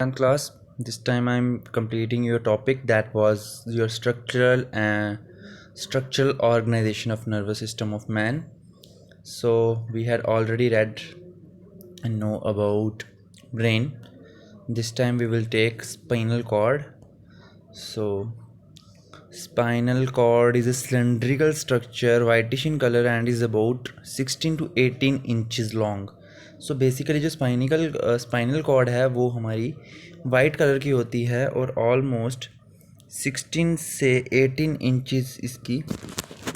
Class. This time I'm completing your topic that was your structural organization of nervous system of man. So we had already read and know about brain. This time we will take spinal cord. So spinal cord is a cylindrical structure, whitish in color and is about 16 to 18 inches long. So basically जो spinal cord है वो हमारी white colour की होती है और almost 16 से 18 inches इसकी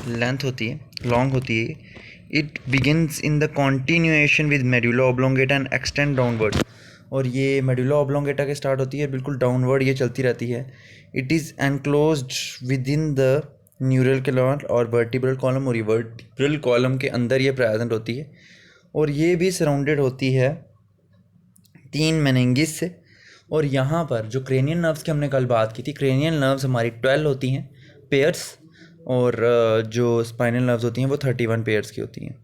लेंथ होती है, लॉन्ग होती है. It begins in the continuation with medulla oblongata and extend downward. और ये मेडुला ऑब्लोंगेटा के स्टार्ट होती है, बिल्कुल डाउनवर्ड ये चलती रहती है. It is enclosed with in the neural column और वर्टिब्रल कॉलम, और ये वर्टिब्रल कॉलम के अंदर ये प्रेजेंट होती है. और ये भी सराउंडेड होती है 3 मेनिंगिस से. और यहाँ पर जो क्रेनियल नर्व्स की हमने कल बात की थी, क्रेनियल नर्व्स हमारी 12 होती हैं पेयर्स, और जो स्पाइनल नर्व्स होती हैं वो 31 पेयर्स की होती हैं.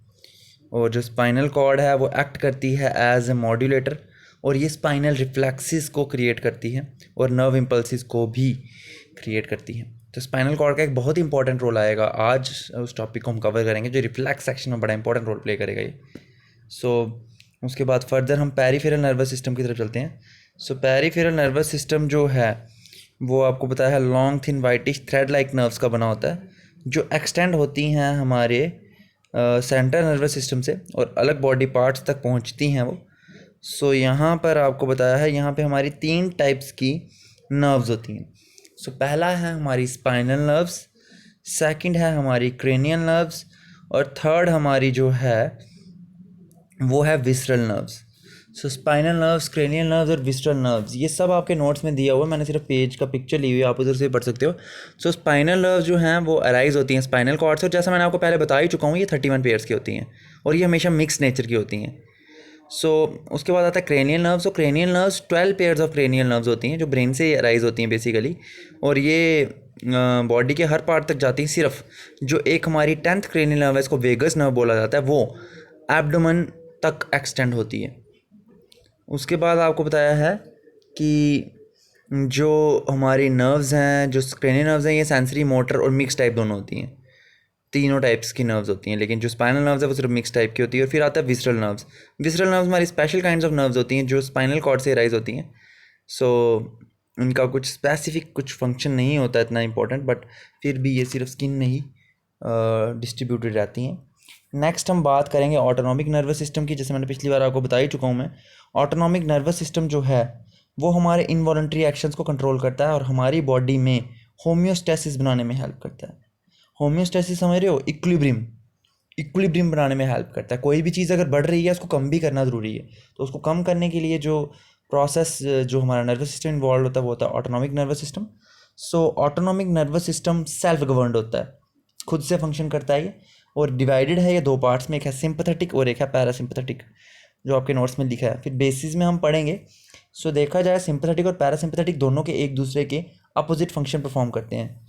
और जो स्पाइनल कॉर्ड है वो एक्ट करती है एज ए मॉड्यूलेटर, और ये स्पाइनल रिफ्लेक्सेस को क्रिएट करती है और नर्व इम्पल्सिस को भी क्रिएट करती है. तो स्पाइनल कॉर्ड का एक बहुत ही इंपॉर्टेंट रोल आएगा. आज उस टॉपिक को हम कवर करेंगे जो रिफ्लेक्स सेक्शन में बड़ा इंपॉर्टेंट रोल प्ले करेगा ये. उसके बाद फर्दर हम पेरिफेरल नर्वस सिस्टम की तरफ चलते हैं. पेरिफेरल नर्वस सिस्टम जो है वो आपको पता है long thin whitish thread like nerves का बना होता है, जो एक्सटेंड होती हैं हमारे सेंट्रल नर्वस सिस्टम से और अलग बॉडी पार्ट्स तक पहुंचती हैं वो. यहाँ पर आपको बताया है, यहाँ पे हमारी 3 टाइप्स की नर्व्स होती हैं. पहला है हमारी स्पाइनल नर्व्स, सेकंड है हमारी क्रेनियल नर्व्स, और थर्ड हमारी जो है वो है visceral nerves. Spinal nerves, cranial nerves और विसरल नर्व्स, ये सब आपके नोट्स में दिया हुआ है. मैंने सिर्फ पेज का पिक्चर ली हुई है, आप उधर से पढ़ सकते हो. स्पाइनल नर्व्स जो हैं वो अराइज होती हैं स्पाइनल कॉर्ड से, और जैसा मैंने आपको पहले बता ही चुका हूँ ये 31 पेयर्स की होती हैं और ये हमेशा मिक्स नेचर की होती हैं. उसके बाद आता है क्रेनियल नर्व्स. और cranial nerves 12 pairs of cranial nerves होती हैं जो ब्रेन से अराइज होती हैं बेसिकली, और ये बॉडी के हर पार्ट तक जाती हैं. सिर्फ जो एक हमारी 10th क्रेनियल नर्व है, इसको वेगस नर्व बोला जाता है, वो एब्डोमेन तक एक्सटेंड होती है. उसके बाद आपको बताया है कि जो हमारी नर्व्स हैं, जो क्रेनियल नर्व्स हैं, ये सेंसरी, मोटर और मिक्स टाइप दोनों होती हैं. तीनों टाइप्स की नर्व्स होती हैं, लेकिन जो स्पाइनल नर्व्स है वो सिर्फ मिक्स टाइप की होती है. और फिर आता है विसरल नर्व्स. विसरल नर्व्स हमारी स्पेशल काइंड्स ऑफ नर्व्स होती हैं जो स्पाइनल कॉर्ड से राइज होती हैं. इनका कुछ स्पेसिफिक कुछ फंक्शन नहीं होता इतना इंपॉर्टेंट, बट फिर भी ये सिर्फ स्किन में ही डिस्ट्रीब्यूटेड रहती हैं. नेक्स्ट हम बात करेंगे ऑटोनॉमिक नर्वस सिस्टम की. जैसे मैंने पिछली बार आपको बता ही चुका हूँ मैं, ऑटोनॉमिक नर्वस सिस्टम जो है वो हमारे इनवॉलंटरी एक्शंस को कंट्रोल करता है और हमारी बॉडी में होम्योस्टेसिस बनाने में हेल्प करता है. होम्योस्टेसिस समझ रहे हो? इक्विलिब्रियम बनाने में हेल्प करता है. कोई भी चीज़ अगर बढ़ रही है उसको कम भी करना ज़रूरी है, तो उसको कम करने के लिए जो प्रोसेस जो हमारा नर्वस सिस्टम इन्वॉल्व होता है वो होता है autonomic nervous system. Autonomic nervous system self governed होता है, खुद से फंक्शन करता है ये, और डिवाइडेड है ये 2 पार्ट्स में, एक है सिंपैथेटिक और एक है पैरासिम्पैथेटिक, जो आपके नोट्स में लिखा है. फिर बेसिस में हम पढ़ेंगे. देखा जाए सिंपैथेटिक और पैरासिम्पैथेटिक दोनों के एक दूसरे के अपोजिट फंक्शन परफॉर्म करते हैं.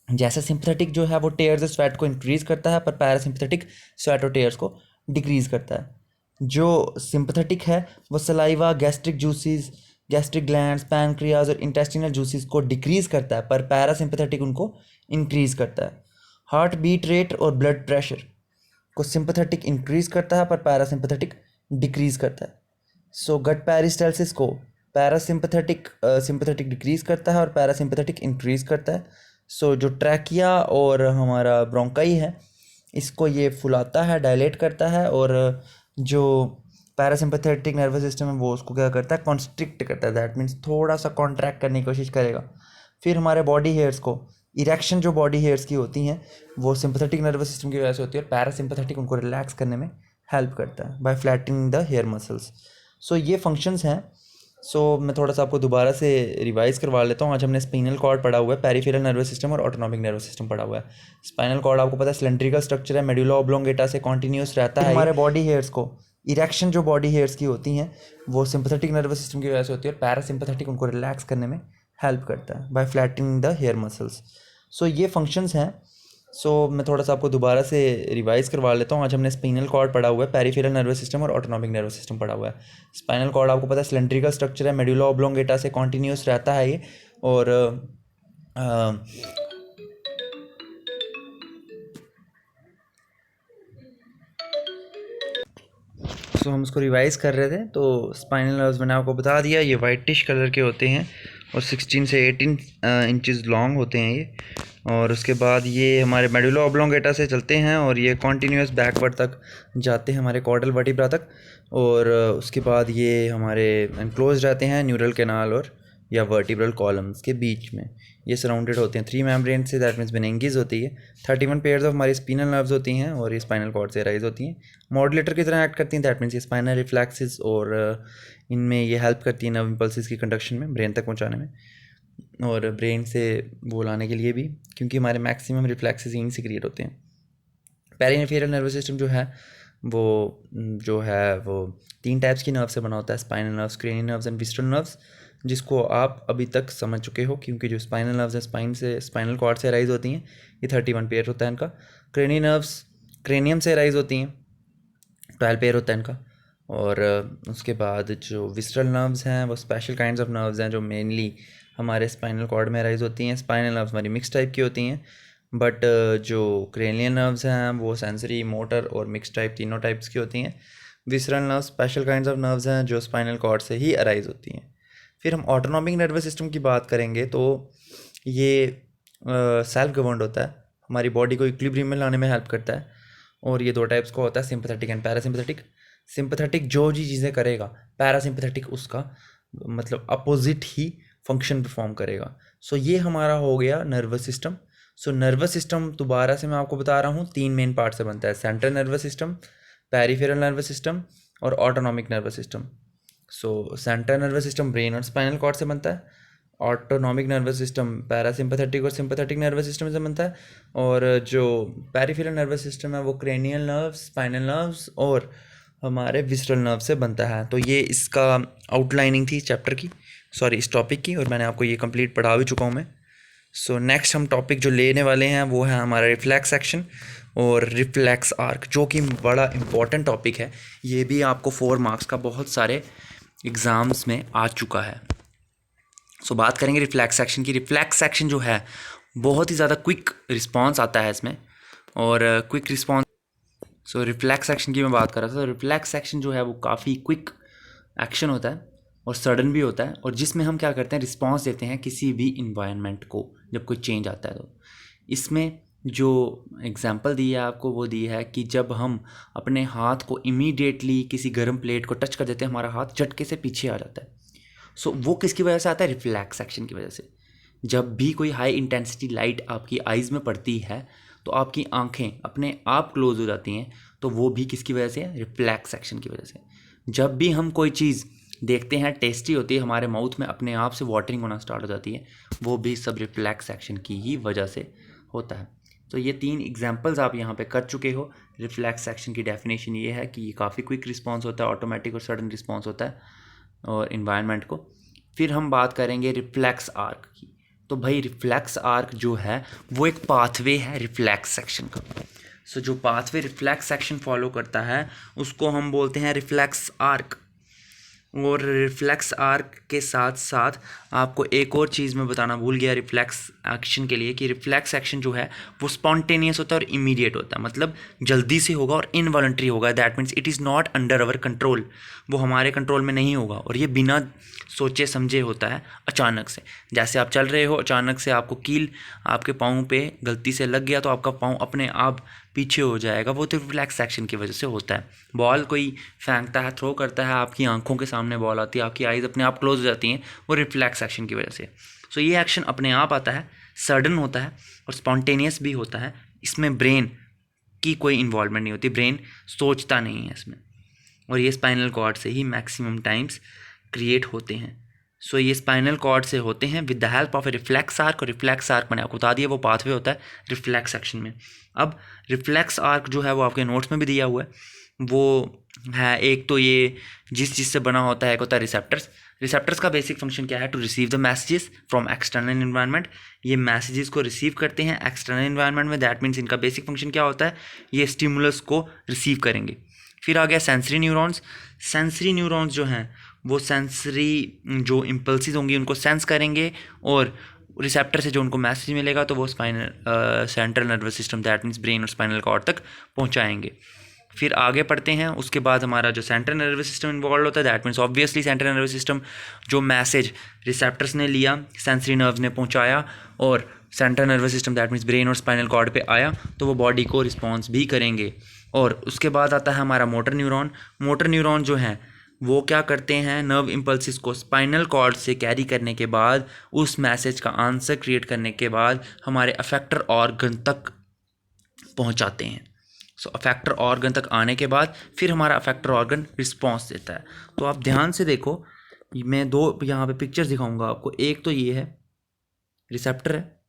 जैसे सिंपैथेटिक जो है वो टेयर्स स्वेट को इंक्रीज़ करता है, पर पैरासिम्पैथेटिक स्वेट और टेयर्स को डिक्रीज़ करता है. जो सिंपैथेटिक है वो saliva, gastric juices, gastric glands, pancreas और इंटेस्टिनल जूसेस को डिक्रीज़ करता है, पर पैरासिम्पैथेटिक उनको इंक्रीज़ करता है. हार्ट बीट रेट और ब्लड प्रेशर को सिंपैथेटिक इंक्रीज़ करता है, पर पैरासिम्पैथेटिक डिक्रीज़ करता है. गट पेरिस्टाल्सिस को सिंपैथेटिक डिक्रीज़ करता है और पैरासिम्पैथेटिक इंक्रीज़ करता है. जो ट्रैकिया और हमारा ब्रोंकाई है इसको ये फुलाता है, डायलेट करता है, और जो पैरासिम्पैथेटिक नर्वस सिस्टम है वो उसको क्या करता है, कॉन्स्ट्रिक्ट करता है. दैट मीन्स थोड़ा सा कॉन्ट्रैक्ट करने की कोशिश करेगा. फिर हमारे बॉडी हेयर्स को, इरेक्शन जो बॉडी हेयर्स की होती हैं वो सिंपैथेटिक नर्वस सिस्टम की वजह से होती है, और पैरासिम्पैथेटिक उनको रिलैक्स करने में हेल्प करता है by flattening the hair muscles. ये फंक्शंस हैं. मैं थोड़ा सा आपको दोबारा से रिवाइज करवा लेता हूँ. आज हमने स्पाइनल कॉर्ड पढ़ा हुआ है, पैरीफेरल नर्वस सिस्टम और ऑटोनॉमिक नर्वस सिस्टम पढ़ा हुआ है. स्पाइनल कॉर्ड आपको पता है सिलेंड्रिकल स्ट्रक्चर है, मेडुला ऑब्लोंगेटा से कॉन्टिन्यूस रहता है. हमारे बॉडी हेयर्स को, इरेक्शन जो बॉडी हेयर्स की होती हैं वो सिंपैथेटिक नर्वस सिस्टम की वजह से होती है, और पैरासिम्पैथेटिक उनको रिलैक्स करने में हेल्प करता है by flattening the hair muscles. ये फंक्शंस हैं. मैं थोड़ा सा आपको दोबारा से रिवाइज़ करवा लेता हूँ। आज हमने स्पाइनल कॉर्ड पढ़ा हुआ है, पेरिफेरल नर्वस सिस्टम और ऑटोनॉमिक नर्वस सिस्टम पढ़ा हुआ है। स्पाइनल कॉर्ड आपको पता है सिलेंड्रिकल स्ट्रक्चर है, मेडुला ऑब्लोंगेटा से कॉन्टिन्यूस रहता है ये, और हम उसको रिवाइज़ कर रहे थे। तो स्पाइनल नर्व्स मैंने आपको बता दिया, ये वाइटिश कलर के होते हैं और 16 से 18 इंचज़ लॉन्ग होते हैं ये। और उसके बाद ये हमारे मेडुला ऑब्लोंगेटा से चलते हैं और ये कॉन्टीन्यूस बैकवर्ड तक जाते हैं हमारे कॉर्डल वर्टिब्रा तक। और उसके बाद ये हमारे एनक्लोज रहते हैं न्यूरल कैनाल और या वर्टिब्रल कॉलम्स के बीच में। ये सराउंडेड होते हैं 3 मेम्ब्रेन से, दैट मीन्स मेनिंगेस होती है। 31 पेयर्स ऑफ हमारी स्पिनल नर्व्स होती हैं और ये स्पाइनल कॉर्ड से राइज होती हैं। मॉड्यूलेटर की तरह एक्ट करती हैं, दैट मीन्स ये स्पाइनल रिफ्लेक्सेस और इनमें ये हेल्प करती है नर्व इम्पल्सेस की कंडक्शन में, ब्रेन तक पहुंचाने में और ब्रेन से वो लाने के लिए भी, क्योंकि हमारे मैक्सिमम रिफ्लेक्सेस यहीं से क्रिएट होते हैं। पेरिफेरल नर्वस सिस्टम जो है वो 3 टाइप्स की नर्व से बना होता है, spinal nerves, cranial nerves and विस्ट्रल nerves, जिसको आप अभी तक समझ चुके हो, क्योंकि जो स्पाइनल नर्व्स हैं स्पाइनल कॉर्ड से राइज होती हैं, ये 31 पेयर होता है इनका। क्रेनियल नर्व्स क्रेनियम से राइज होती हैं, 12 पेयर होता है इनका। और उसके बाद जो विस्ट्रल नर्व्स हैं वो स्पेशल काइंड्स ऑफ नर्व्स हैं जो मेनली हमारे स्पाइनल कॉर्ड में राइज होती हैं। स्पाइनल नर्व्स हमारी मिक्स टाइप की होती हैं, बट जो क्रेनियल नर्व्स हैं वो सेंसरी, मोटर और मिक्स टाइप, तीनों टाइप्स की होती हैं। Visceral nerves special kinds of nerves हैं जो स्पाइनल कॉर्ड से ही अराइज होती हैं। फिर हम ऑटोनॉमिक नर्वस सिस्टम की बात करेंगे तो ये सेल्फ गवर्नड होता है, हमारी बॉडी को इक्विलिब्रियम में लाने में हेल्प करता है। और ये 2 टाइप्स का होता है, सिंपैथेटिक एंड पैरासिम्पैथेटिक। सिंपैथेटिक जो जी चीज़ें करेगा, पैरासिम्पैथेटिक उसका मतलब अपोजिट ही फंक्शन परफॉर्म करेगा। ये हमारा हो गया नर्वस सिस्टम। नर्वस सिस्टम दोबारा से मैं आपको बता रहा हूँ 3 मेन पार्ट से बनता है, central nervous system, peripheral nervous system और autonomic nervous system. Central nervous system brain और स्पाइनल कॉर्ड से बनता है, ऑटोनॉमिक नर्वस सिस्टम पैरासिम्पैथेटिक और सिंपैथेटिक नर्वस सिस्टम से बनता है, और जो पेरिफेरल नर्वस सिस्टम है वो क्रेनियल नर्व्स, स्पाइनल नर्व्स और हमारे विसरल नर्व से बनता है। तो ये इसका आउटलाइनिंग थी चैप्टर की, सॉरी इस टॉपिक की, और मैंने आपको ये कंप्लीट पढ़ा भी चुका हूँ मैं। नेक्स्ट हम टॉपिक जो लेने वाले हैं वो है हमारा रिफ्लेक्स एक्शन और रिफ्लेक्स आर्क, जो कि बड़ा इंपॉर्टेंट टॉपिक है। ये भी आपको 4 मार्क्स का बहुत सारे एग्ज़ाम्स में आ चुका है। बात करेंगे रिफ्लेक्स एक्शन की। रिफ्लेक्स एक्शन जो है बहुत ही ज़्यादा क्विक रिस्पॉन्स आता है इसमें, और क्विक रिस्पॉन्स रिफ्लेक्स एक्शन की मैं बात कर रहा था। तो रिफ्लेक्स एक्शन जो है वो काफ़ी क्विक एक्शन होता है और सडन भी होता है, और जिसमें हम क्या करते हैं, रिस्पॉन्स देते हैं किसी भी इन्वायरमेंट को जब कोई चेंज आता है। तो इसमें जो एग्जांपल दी है आपको वो दी है कि जब हम अपने हाथ को इमीडिएटली किसी गर्म प्लेट को टच कर देते हैं, हमारा हाथ झटके से पीछे आ जाता है। वो किसकी वजह से आता है, रिफ्लेक्स एक्शन की वजह से। जब भी कोई हाई इंटेंसिटी लाइट आपकी आइज़ में पड़ती है तो आपकी आंखें अपने आप क्लोज हो जाती हैं, तो वो भी किसकी वजह से है, रिफ्लेक्स एक्शन की वजह से। जब भी हम कोई चीज़ देखते हैं टेस्टी होती है, हमारे माउथ में अपने आप से वाटरिंग होना स्टार्ट हो जाती है, वो भी सब रिफ्लेक्स एक्शन की ही वजह से होता है। तो ये 3 एग्जांपल्स आप यहाँ पे कर चुके हो। रिफ्लेक्स एक्शन की डेफिनेशन ये है कि ये काफ़ी क्विक रिस्पॉन्स होता है, ऑटोमेटिक और सडन रिस्पॉन्स होता है और इन्वायरमेंट को। फिर हम बात करेंगे रिफ्लेक्स आर्क की। तो भाई रिफ्लेक्स आर्क जो है वो एक पाथवे है रिफ्लेक्स सेक्शन का। जो पाथवे रिफ्लेक्स सेक्शन फॉलो करता है उसको हम बोलते हैं रिफ्लेक्स आर्क। और रिफ्लेक्स आर्क के साथ साथ आपको एक और चीज़ मैं बताना भूल गया रिफ्लेक्स एक्शन के लिए, कि रिफ्लेक्स एक्शन जो है वो स्पॉन्टेनियस होता है और इमीडिएट होता है, मतलब जल्दी से होगा और इनवॉलंटरी होगा। That means it is not under our control, वो हमारे कंट्रोल में नहीं होगा, और ये बिना सोचे समझे होता है अचानक से। जैसे आप चल रहे हो, अचानक से आपको कील आपके पाँव पे गलती से लग गया तो आपका पाँव अपने आप पीछे हो जाएगा, वो तो रिफ्लेक्स एक्शन की वजह से होता है। बॉल कोई फेंकता है, थ्रो करता है, आपकी आंखों के सामने बॉल आती है, आपकी आइज़ अपने आप क्लोज हो जाती हैं, वो रिफ्लेक्स एक्शन की वजह से। ये एक्शन अपने आप आता है, सडन होता है और स्पॉन्टेनियस भी होता है। इसमें ब्रेन की कोई इन्वॉल्वमेंट नहीं होती, ब्रेन सोचता नहीं है इसमें, और ये स्पाइनल कॉर्ड से ही मैक्सिमम टाइम्स क्रिएट होते हैं। ये स्पाइनल कॉर्ड से होते हैं with the help of A reflex arc. और रिफ्लेक्स आर्क मैंने आपको बता दिया वो पाथवे होता है रिफ्लेक्स एक्शन में। अब रिफ्लेक्स आर्क जो है वो आपके नोट्स में भी दिया हुआ है, वो है एक तो ये जिस चीज़ से बना होता है, एक होता है रिसेप्टर्स। रिसेप्टर्स का बेसिक फंक्शन क्या है? To receive the messages from external environment. ये मैसेजेस को रिसीव करते हैं एक्सटर्नल इन्वायरमेंट में। दैट मीन्स इनका बेसिक फंक्शन क्या होता है? ये स्टिमुलस को रिसीव करेंगे। फिर आ गया सेंसरी न्यूरॉन्स। सेंसरी न्यूरॉन्स जो हैं वो सेंसरी जो इम्पल्सिस होंगी उनको सेंस करेंगे और रिसेप्टर से जो उनको मैसेज मिलेगा तो वो spinal central nervous system that means brain और स्पाइनल कॉर्ड तक पहुंचाएंगे। फिर आगे पढ़ते हैं, उसके बाद हमारा जो सेंट्रल नर्वस सिस्टम इन्वॉल्व होता है that means obviously central nervous system जो मैसेज रिसेप्टर्स ने लिया, सेंसरी नर्व्स ने पहुंचाया और central nervous system that means brain और स्पाइनल कॉर्ड पे आया तो वो बॉडी को रिस्पॉन्स भी करेंगे। और उसके बाद आता है हमारा मोटर न्यूरॉन। मोटर न्यूरॉन जो हैं वो क्या करते हैं? नर्व इम्पल्सिस को स्पाइनल कॉर्ड से कैरी करने के बाद उस मैसेज का आंसर क्रिएट करने के बाद हमारे अफेक्टर ऑर्गन तक पहुंचाते हैं। सो अफेक्टर ऑर्गन तक आने के बाद फिर हमारा अफेक्टर ऑर्गन रिस्पॉन्स देता है। तो आप ध्यान से देखो, मैं दो यहाँ पे पिक्चर्स दिखाऊंगा आपको। एक तो ये है रिसेप्टर है,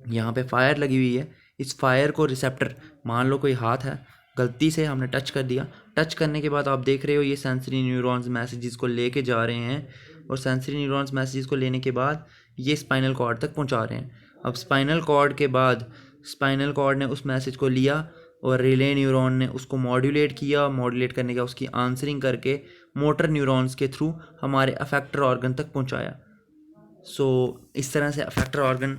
यहाँ पे फायर लगी हुई है। इस फायर को रिसेप्टर, मान लो कोई हाथ है, गलती से हमने टच कर दिया। टच करने के बाद आप देख रहे हो ये सेंसरी न्यूरॉन्स मैसेजेस को लेके जा रहे हैं और सेंसरी न्यूरॉन्स मैसेजेस को लेने के बाद ये स्पाइनल कॉर्ड तक पहुंचा रहे हैं। अब स्पाइनल कॉर्ड के बाद स्पाइनल कॉर्ड ने उस मैसेज को लिया और रिले न्यूरॉन ने उसको मॉड्यूलेट किया। मॉड्यूलेट करने के उसकी आंसरिंग करके मोटर न्यूरॉन्स के थ्रू हमारे अफेक्टर ऑर्गन तक पहुंचाया। सो इस तरह से अफेक्टर ऑर्गन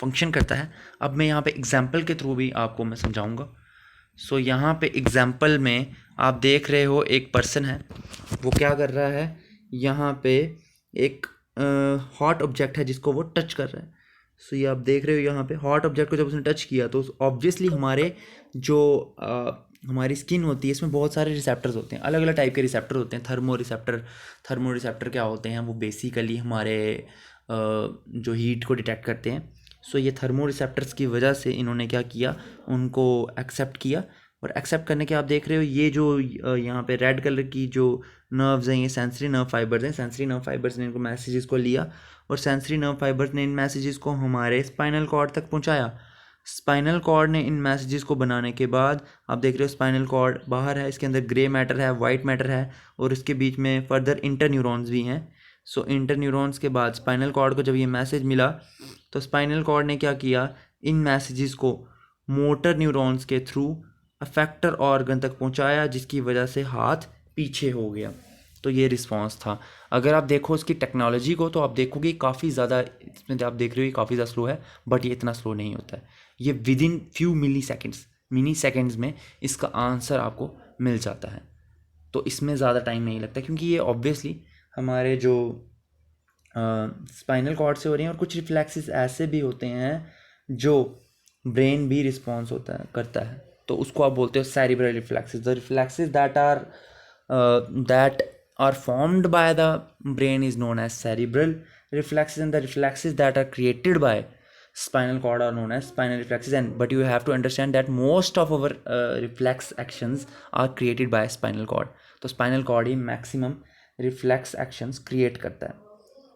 फंक्शन करता है। अब मैं यहाँ पे एग्जांपल के थ्रू भी आपको मैं समझाऊंगा। सो यहाँ पे एग्जांपल में आप देख रहे हो एक पर्सन है, वो क्या कर रहा है? यहाँ पे एक हॉट ऑब्जेक्ट है जिसको वो टच कर रहा है। सो ये आप देख रहे हो यहाँ पे हॉट ऑब्जेक्ट को जब उसने टच किया तो ऑब्वियसली हमारे जो हमारी स्किन होती है इसमें बहुत सारे रिसेप्टर्स होते हैं, अलग अलग टाइप के रिसेप्टर होते हैं। थर्मो रिसेप्टर क्या होते हैं? वो बेसिकली हमारे जो हीट को डिटेक्ट करते हैं। सो ये थर्मो रिसेप्टर्स की वजह से इन्होंने क्या किया, उनको एक्सेप्ट किया। और एक्सेप्ट करने के आप देख रहे हो ये जो यहाँ पे रेड कलर की जो नर्व्स हैं ये सेंसरी नर्व फाइबर्स हैं। सेंसरी नर्व फाइबर्स ने इनको मैसेजेस को लिया और सेंसरी नर्व फाइबर्स ने इन मैसेजेस को हमारे स्पाइनल कॉर्ड तक पहुँचाया। स्पाइनल कॉर्ड ने इन मैसेजेस को बनाने के बाद आप देख रहे हो स्पाइनल कॉर्ड बाहर है, इसके अंदर ग्रे मैटर है, वाइट मैटर है और इसके बीच में फर्दर इंटर न्यूरॉन्स भी हैं। सो इंटर न्यूरॉन्स के बाद स्पाइनल कॉर्ड को जब ये मैसेज मिला तो स्पाइनल कॉर्ड ने क्या किया, इन मैसेजेस को मोटर न्यूरॉन्स के थ्रू अफेक्टर ऑर्गन तक पहुंचाया जिसकी वजह से हाथ पीछे हो गया। तो ये रिस्पांस था। अगर आप देखो इसकी टेक्नोलॉजी को तो आप देखोगे काफ़ी ज़्यादा, इसमें आप देख रहे हो ये काफ़ी ज़्यादा स्लो है, बट ये इतना स्लो नहीं होता है। ये with in few mini seconds में इसका आंसर आपको मिल जाता है। तो इसमें ज़्यादा टाइम नहीं लगता क्योंकि ये ऑब्वियसली हमारे जो स्पाइनल कॉर्ड से हो रही हैं। और कुछ रिफ्लेक्सेस ऐसे भी होते हैं जो ब्रेन भी रिस्पॉन्स करता है, तो उसको आप बोलते हो cerebral reflexes. The reflexes that are formed by the brain is known as cerebral reflexes, and the reflexes that are created by spinal cord are known as spinal reflexes. And but you have to understand that most of our reflex actions are created by spinal cord. तो spinal cord ही maximum reflex actions create करता है।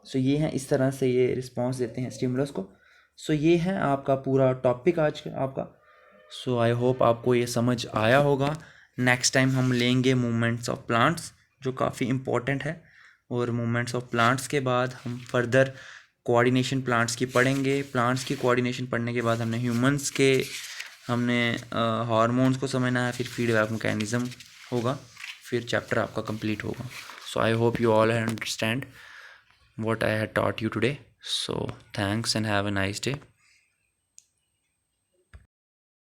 सो ये हैं, इस तरह से ये response देते हैं स्टिमुलस को। सो ये है आपका पूरा टॉपिक आज का आपका। सो आई होप आपको ये समझ आया होगा। नेक्स्ट टाइम हम लेंगे मूवमेंट्स ऑफ प्लांट्स जो काफ़ी इम्पोर्टेंट है, और मूवमेंट्स ऑफ प्लांट्स के बाद हम फर्दर कोऑर्डिनेशन प्लांट्स की पढ़ेंगे। प्लांट्स की कोऑर्डिनेशन पढ़ने के बाद हमने हार्मोन्स को समझना है, फिर फीडबैक मैकेनिज्म होगा, फिर चैप्टर आपका कंप्लीट होगा। So I hope you all understand what I had taught you today. So thanks and have a nice day.